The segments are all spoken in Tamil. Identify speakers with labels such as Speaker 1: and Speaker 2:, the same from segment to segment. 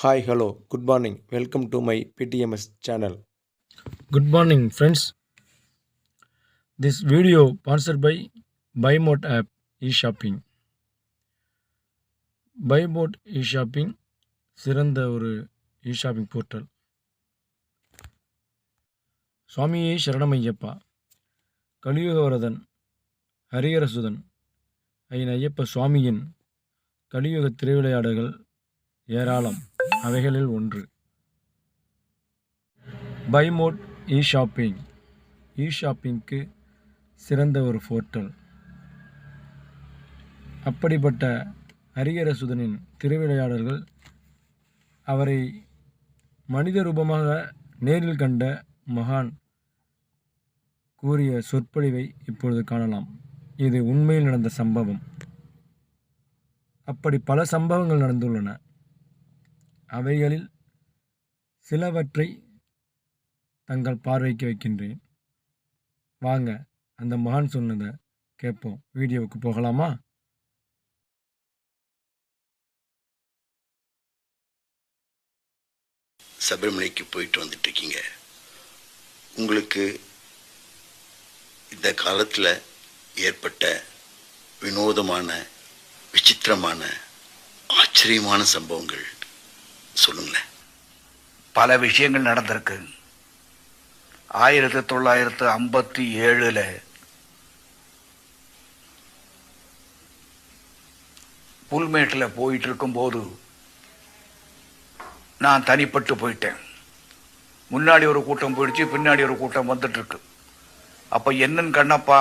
Speaker 1: Hi, hello, good morning. Welcome to my PTMS channel.
Speaker 2: Good morning, friends. This video sponsored by BuyMode app e-shopping. BuyMode e-shopping சிறந்த ஒரு e-shopping போர்ட்டல். சுவாமியே சரணமையப்பா, கலியுகவரதன் ஹரிஹரசுதன் ஐயன் ஐயப்ப சுவாமியின் கலியுக திருவிளையாடல்கள் ஏராளம். அவைகளில் ஒன்று BuyMode e-shopping. இ-ஷாப்பிங்க்கு சிறந்த ஒரு போர்ட்டல். அப்படிப்பட்ட ஹரிஹரசுதனின் திருவிளையாடல்கள், அவரை மனித ரூபமாக நேரில் கண்ட மகான் கூறிய சொற்பொழிவை இப்பொழுது காணலாம். இது உண்மையில் நடந்த சம்பவம். அப்படி பல சம்பவங்கள் நடந்துள்ளன. அவைகளில் சிலவற்றை தங்கள் பார்வைக்கு வைக்கின்றேன். வாங்க அந்த மகான் சொன்னதை கேட்போம். வீடியோவுக்கு போகலாமா?
Speaker 3: சபரிமலைக்கு போயிட்டு வந்துட்டு இருக்கீங்க. உங்களுக்கு இந்த காலத்தில் ஏற்பட்ட வினோதமான, விசித்திரமான, ஆச்சரியமான சம்பவங்கள் சொல்லுங்களேன்.
Speaker 4: பல விஷயங்கள் நடந்திருக்கு. 1957 புல்மேட்டில் போயிட்டு இருக்கும்போது நான் தனிப்பட்டு போயிட்டேன். முன்னாடி ஒரு கூட்டம் போயிடுச்சு, பின்னாடி ஒரு கூட்டம் வந்துட்டு இருக்கு. அப்போ என்னன் கண்ணப்பா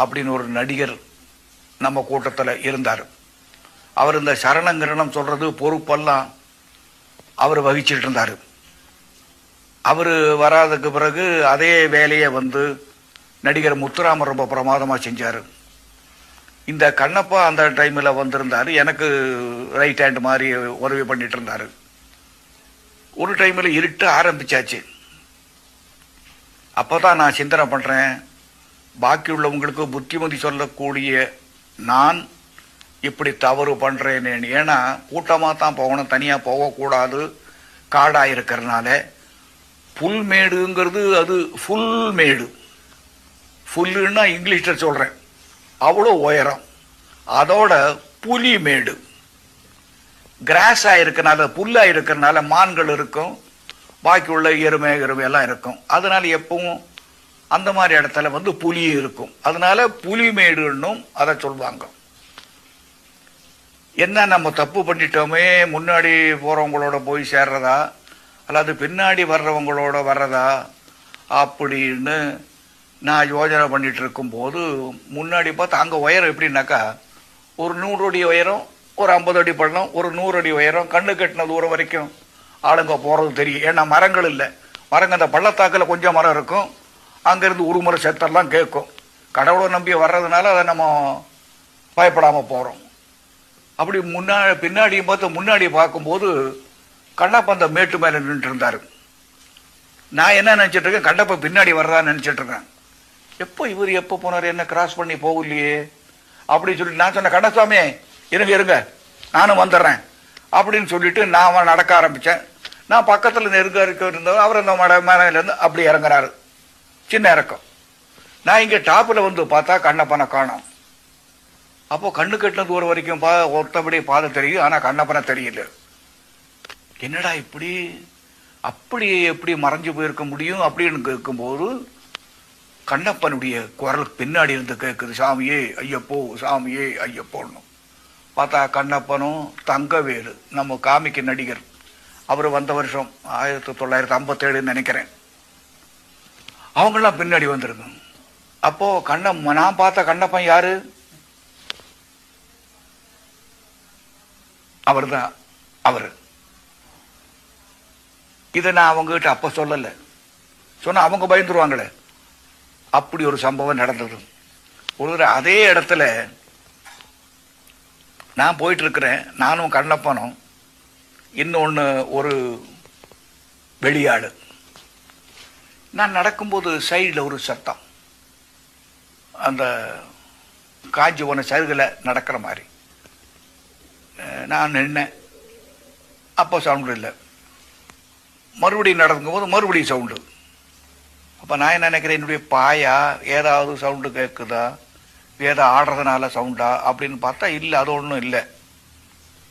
Speaker 4: அப்படின்னு ஒரு நடிகர் நம்ம கூட்டத்தில் இருந்தார். அவர் இந்த சரணங்கிரணம் சொல்றது பொறுப்பெல்லாம் அவர் வகிச்சிட்டு இருந்தார். அவர் வராதுக்கு பிறகு அதே வேலையை நடிகர் முத்துராமன் ரொம்ப பிரமாதமாக செஞ்சார். இந்த கண்ணப்பா அந்த டைமில் வந்திருந்தார். எனக்கு ரைட் ஹேண்ட் மாதிரி உதவி பண்ணிட்டு இருந்தார். ஒரு டைமில் இருட்டு ஆரம்பிச்சாச்சு. அப்போ தான் நான் சிந்தனை பண்ணுறேன், பாக்கி உள்ளவங்களுக்கு புத்திமதி சொல்லக்கூடிய நான் இப்படி தவறு பண்ணுறேன்னு. ஏன்னா கூட்டமாக தான் போகணும், தனியாக போகக்கூடாது. காடாக இருக்கிறதுனால புல்மேடுங்கிறது அது ஃபுல் மேடு. ஃபுல்லுன்னா இங்கிலீஷில் சொல்கிறேன், அவ்வளோ உயரம். அதோட புலி மேடு. கிராஸாக இருக்கிறனால, புல்லாக இருக்கிறனால மான்கள் இருக்கும், பாக்கி உள்ள எருமை எல்லாம் இருக்கும். அதனால எப்பவும் அந்த மாதிரி இடத்துல புலி இருக்கும். அதனால புலிமேடுன்னும் அதை சொல்லுவாங்க. என்ன நம்ம தப்பு பண்ணிட்டோமே, முன்னாடி போகிறவங்களோட போய் சேர்றதா அல்லது பின்னாடி வர்றவங்களோட வர்றதா அப்படின்னு நான் யோஜனை பண்ணிட்டு இருக்கும்போது, முன்னாடி பார்த்தா அங்கே உயரம் எப்படின்னாக்கா, ஒரு 100 அடி உயரம், ஒரு 50 அடி பள்ளம், ஒரு 100 அடி உயரம், கண்ணு கட்டின தூரம் வரைக்கும் ஆளுங்க போகிறது தெரியும். ஏன்னா மரங்கள் இல்லை. மரங்க அந்த பள்ளத்தாக்கில் கொஞ்சம் மரம் இருக்கும். அங்கேருந்து உருமுறை செத்தெல்லாம் கேட்கும். கடவுளை நம்பி வர்றதுனால அதை நம்ம பயப்படாமல் போகிறோம். அப்படி பின்னாடியும் பார்த்து முன்னாடி பார்க்கும்போது கண்ணப்பா அந்த மேட்டு மேலே நின்றுட்டு இருந்தார். நான் என்ன நினச்சிட்டு இருக்கேன், கண்ணப்பா பின்னாடி வர்றதான்னு நினச்சிட்டு இருக்கேன். இவர் எப்போ போனார், என்ன கிராஸ் பண்ணி போகலையே அப்படின்னு சொல்லிட்டு நான் சொன்னேன், கண்ணசாமி இருங்க நானும் வந்துடுறேன் அப்படின்னு சொல்லிட்டு நான் நடக்க ஆரம்பித்தேன். நான் பக்கத்தில் நெருங்க இருந்தவர் அவர் அந்த மேலேருந்து அப்படி இறங்குறாரு. சின்ன இறக்கம். நான் இங்கே டாப்பில் பார்த்தா கண்ணப்பனை காணோம். அப்போ கண்ணு கட்டின தூரம் வரைக்கும் ஒருத்தபடி பாதை தெரியுது, ஆனால் கண்ணப்பனை தெரியல. என்னடா இப்படி, அப்படி எப்படி மறைஞ்சு போயிருக்க முடியும் அப்படின்னு கேட்கும்போது கண்ணப்பனுடைய குரல் பின்னாடி இருந்து கேட்குது, சாமியே ஐயப்போ, சாமியே ஐயப்போன்னு. பார்த்தா கண்ணப்பனும் தங்கவேலு, நம்ம காமிக்க நடிகர், அவர் வந்த வருஷம் 1957 நினைக்கிறேன், அவங்களாம் பின்னாடி வந்துருங்க. அப்போ நான் பார்த்த கண்ணப்பன் யாரு, அவர் தான் அவர். இதை நான் அவங்ககிட்ட அப்போ சொல்லலை, சொன்ன அவங்க பயந்துருவாங்களே. அப்படி ஒரு சம்பவம் நடந்தது. ஒரு அதே இடத்துல நான் போயிட்டு இருக்கிறேன், நானும் கண்ணப்பனும், இன்னொன்று ஒரு வெளியாடு. நான் நடக்கும்போது சைடில் ஒரு சத்தம், அந்த காஞ்சி போன சருகில் நடக்கிற மாதிரி. நான் நின்னேன். அப்போ சவுண்டு இல்லை. மறுபடியும் நடக்கும்போது மறுபடியும் சவுண்டு. அப்போ நான் என்ன நினைக்கிறேன், என்னுடைய பாயா ஏதாவது சவுண்டு கேட்குதா, ஏதோ ஆடுறதுனால சவுண்டா அப்படின்னு பார்த்தா இல்லை, அது ஒன்றும் இல்லை.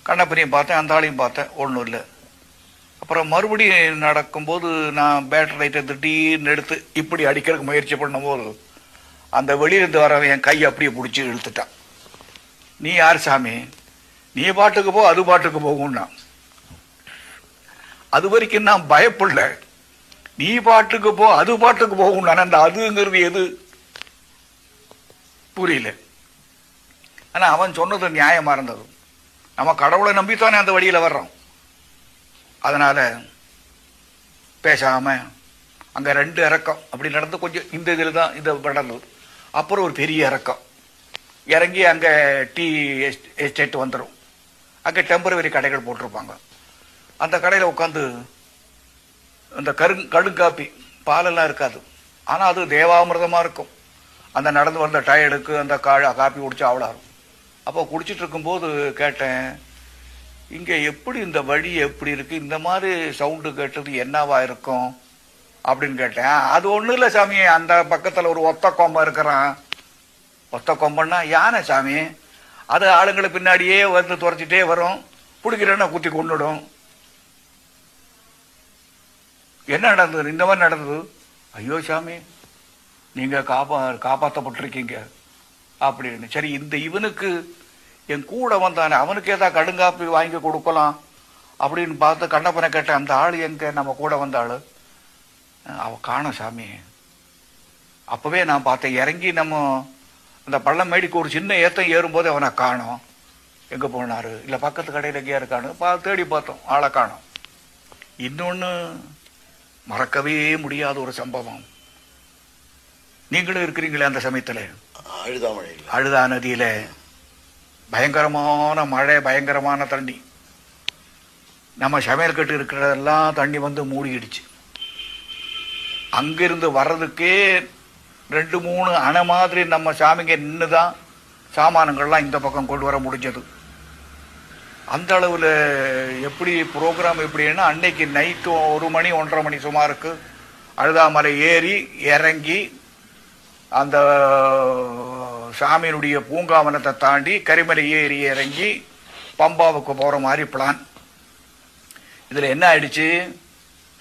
Speaker 4: கண்ணப்பனையும் பார்த்தேன், அந்த ஆளையும் பார்த்தேன், ஒன்றும் இல்லை. அப்புறம் மறுபடியும் நடக்கும்போது நான் பேட்டரி லைட்டை திடீர்னு எடுத்து இப்படி அடிக்கிறதுக்கு முயற்சி பண்ணும்போது அந்த வெளியிருந்து வரவன் என் கையை அப்படியே பிடிச்சி இழுத்துட்டான். நீ யார் சாமி, நீ பாட்டுக்கு போ, அது பாட்டுக்கு போகும்னா. அது வரைக்கும் நான் பயப்படல. நீ பாட்டுக்கு போ, அது பாட்டுக்கு போகும். அந்த அதுங்கிறது எது புரியல. ஆனா அவன் சொன்னது நியாயமா இருந்தது. நம்ம கடவுளை நம்பித்தானே அந்த வழியில வர்றோம். அதனால பேசாம அங்க 2 இறக்கம் அப்படி நடந்து கொஞ்சம் இந்த இதில் தான் இதை நடந்தது. அப்புறம் ஒரு பெரிய இறக்கம் இறங்கி அங்க டீ எஸ்டேட் வந்துடும். அங்க டெம்பரவரி கடைகள் போட்டிருப்பாங்க. அந்த கடையில் உட்காந்து அந்த கடுங்காப்பி பாலெல்லாம் இருக்காது, ஆனால் அது தேவாமிர்தமாக இருக்கும். அந்த நடந்து வந்த டயர்டுக்கு அந்த காப்பி குடிச்சா அவ்வளோ இருக்கும். அப்போ குடிச்சிட்டு இருக்கும்போது கேட்டேன், இங்கே எப்படி இந்த வழி எப்படி இருக்கு, இந்த மாதிரி சவுண்டு கேட்டது என்னவா இருக்கும் அப்படின்னு கேட்டேன். அது ஒன்றும் இல்லை சாமி, அந்த பக்கத்தில் ஒரு ஒத்த கொம்பை இருக்கிறான். ஒத்த கொம்பன்னா யானை சாமி, அது ஆளுங்களை பின்னாடியே வந்து துரைச்சிட்டே வரும், பிடிக்கிறேன்னா குத்தி கொண்டுடும். என்ன நடந்தது, இந்த மாதிரி நடந்தது. ஐயோ சாமி, நீங்க காப்பாற்றப்பட்டிருக்கீங்க அப்படின்னு. சரி, இந்த இவனுக்கு என் கூட வந்தானே, அவனுக்கு ஏதாவது கடுங்காப்பி வாங்கி கொடுக்கலாம் அப்படின்னு பார்த்து கண்ணப்பனை கேட்டேன். அந்த ஆள் எங்க, நம்ம கூட வந்த ஆளு? அவ காணோம் சாமி. அப்பவே நான் பார்த்தேன், இறங்கி நம்ம அந்த பள்ளம் மேடிக்கு ஒரு சின்ன ஏத்தம் ஏறும்போது அவனை காணோம். எங்க போனாரு, இல்ல பக்கத்து கடையில் எங்கேயா இருக்கானு தேடி பார்த்தோம், ஆளை காணோம். இன்னொன்னு மறக்கவே முடியாத ஒரு சம்பவம். நீங்களும் இருக்கிறீங்களே அந்த சமயத்தில், அழுதா நதியில பயங்கரமான மழை, பயங்கரமான தண்ணி. நம்ம சமையல் கட்டு இருக்கிறதெல்லாம் தண்ணி வந்து மூடிடுச்சு. அங்கிருந்து வர்றதுக்கே 2-3 அணை மாதிரி நம்ம சாமிங்க நின்றுதான் சாமானங்கள்லாம் இந்த பக்கம் கொண்டு வர முடிஞ்சது. அந்த அளவில் எப்படி ப்ரோக்ராம் எப்படின்னா, அன்னைக்கு நைட்டு 1 மணி 1:30 மணி சுமாருக்கு அழுதாமலை ஏறி இறங்கி அந்த சாமியினுடைய பூங்காவனத்தை தாண்டி கரிமலை ஏறி இறங்கி பம்பாவுக்கு போகிற மாதிரி பிளான். இதில் என்ன ஆயிடுச்சு,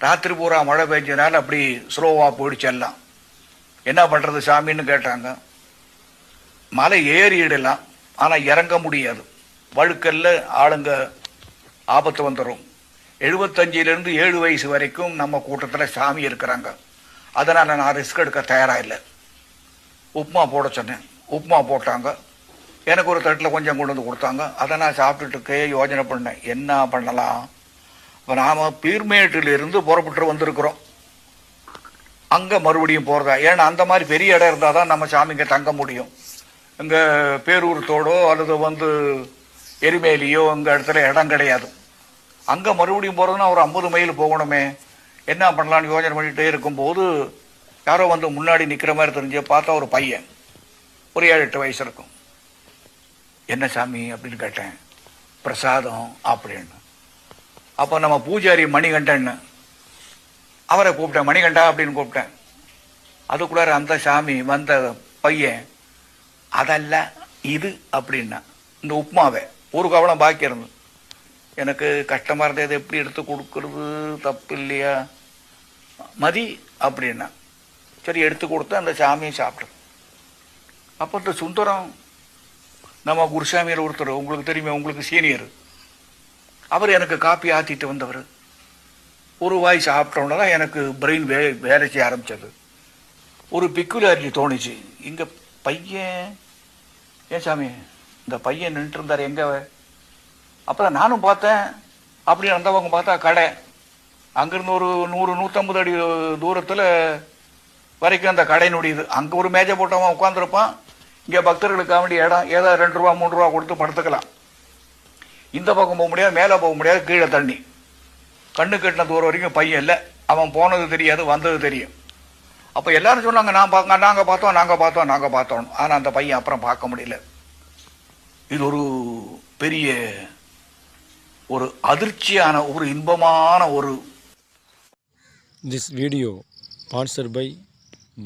Speaker 4: ராத்திரி பூரா மழை பெஞ்சனால அப்படி ஸ்லோவாக போயிடுச்சு எல்லாம். என்ன பண்ணுறது சாமின்னு கேட்டாங்க. மலை ஏறிடலாம், ஆனால் இறங்க முடியாது, வழுக்கல்ல ஆளுங்க ஆபத்து வந்துடும். 75லேருந்து 7 வயசு வரைக்கும் நம்ம கூட்டத்தில் சாமி இருக்கிறாங்க. அதனால் நான் ரிஸ்க் எடுக்க தயாராக இல்லை. உப்புமா போட சொன்னேன், உப்புமா போட்டாங்க. எனக்கு ஒரு தட்டில் கொஞ்சம் கொண்டு வந்து கொடுத்தாங்க. அதை நான் சாப்பிட்டுட்டு யோஜனை பண்ணேன், என்ன பண்ணலாம். இப்போ நாம் பீர்மேட்டிலிருந்து புறப்பட்டு வந்திருக்கிறோம், அங்கே மறுபடியும் போகிறதா. ஏன்னா அந்த மாதிரி பெரிய இடம் இருந்தால் தான் நம்ம சாமிங்க தங்க முடியும். இங்கே பேரூர்த்தோடோ அல்லது எரிமேலியோ இங்கே இடத்துல இடம் கிடையாது. அங்கே மறுபடியும் போகிறதுனா ஒரு 50 மைல் போகணுமே. என்ன பண்ணலான்னு யோஜனை பண்ணிகிட்டே இருக்கும்போது யாரோ முன்னாடி நிற்கிற மாதிரி தெரிஞ்சு பார்த்தா ஒரு பையன், ஒரு 7-8 வயசு இருக்கும். என்ன சாமி அப்படின்னு கேட்டேன். பிரசாதம் அப்படின்னு. அப்போ நம்ம பூஜாரி மணிகண்டன்னு அவரை கூப்பிட்டேன், மணிகண்டா அப்படின்னு கூப்பிட்டேன். அதுக்குள்ளார அந்த சாமி வந்த பையன், அதல்ல இது அப்படின்னா இந்த உப்புமாவை ஒரு கவலம் பாக்கி இருந்து. எனக்கு கஷ்டமாக இருந்தது, எப்படி எடுத்து கொடுக்கறது, தப்பு இல்லையா, மதி அப்படின்னா. சரி எடுத்து கொடுத்து அந்த சாமியை சாப்பிட்டோம். அப்போ இந்த சுந்தரம் நம்ம குருசாமியில் ஒருத்தர், உங்களுக்கு தெரியுமே, உங்களுக்கு சீனியர், அவர் எனக்கு காப்பி ஆற்றிட்டு வந்தவர். ஒரு வாய் சாப்பிட்டோன்னா தான் எனக்கு பிரெயின் வேலை செய்ய ஆரம்பித்தது. ஒரு பிக்குலாரிட்டி தோணுச்சு. இங்கே பையன், ஏன் சாமி இந்த பையன் நின்றுட்டு இருந்தார் எங்கே? அப்போ தான் நானும் பார்த்தேன். அப்படி வந்தவங்க பார்த்தா கடை, அங்கேருந்து ஒரு 100-150 அடி தூரத்தில் வரைக்கும் அந்த கடையினுடையது. அங்கே ஒரு மேஜை போட்டவன் உட்காந்துருப்பான். இங்கே பக்தர்களுக்காக வேண்டிய இடம், ஏதோ 2 ரூபா 3 ரூபா கொடுத்து படுத்துக்கலாம். இந்த பக்கம் போக முடியாது, மேலே போக முடியாது, கீழே தண்ணி. கண்ணு கட்டின தூரம் வரைக்கும் பையன் இல்லை. அவன் போனது தெரியாது, வந்தது தெரியும். அப்போ எல்லாரும் சொன்னாங்க, நாங்கள் பார்த்தோம். ஆனால் அந்த பையன் அப்புறம் பார்க்க முடியல. இது ஒரு பெரிய ஒரு அதிர்ச்சியான ஒரு இன்பமான ஒரு
Speaker 2: this video sponsor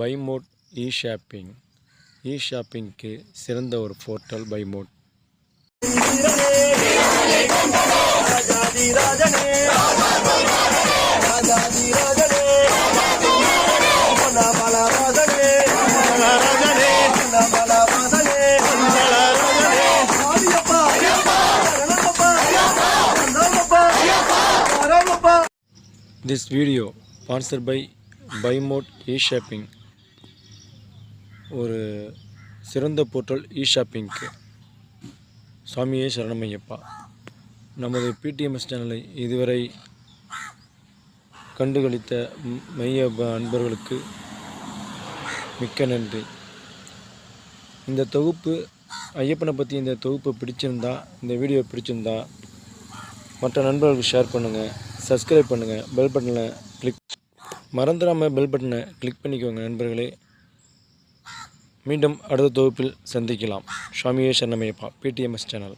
Speaker 2: by Mod shopping. ஷாப்பிங்க்கு சிறந்த ஒரு portal by Mod. This video sponsor by Mod shopping. ஒரு சிறந்த போர்ட்டல் ஷாப்பிங்க்கு. சுவாமியே சரணமையப்பா. நமது பிடிஎம்எஸ் சேனலை இதுவரை கண்டுகளித்த மைய அன்பர்களுக்கு மிக்க நன்றி. இந்த தொகுப்பு ஐயப்பனை பற்றி இந்த தொகுப்பு பிடிச்சிருந்தா, இந்த வீடியோ பிடிச்சிருந்தா மற்ற நண்பர்களுக்கு ஷேர் பண்ணுங்கள், சப்ஸ்கிரைப் பண்ணுங்கள், பெல் பட்டனை மறந்துடாமல் பெல் பட்டனை கிளிக் பண்ணிக்கோங்க நண்பர்களே. மீண்டும் அடுத்த தொகுப்பில் சந்திக்கலாம். சுவாமியே சரணமையப்பா. PDMS channel.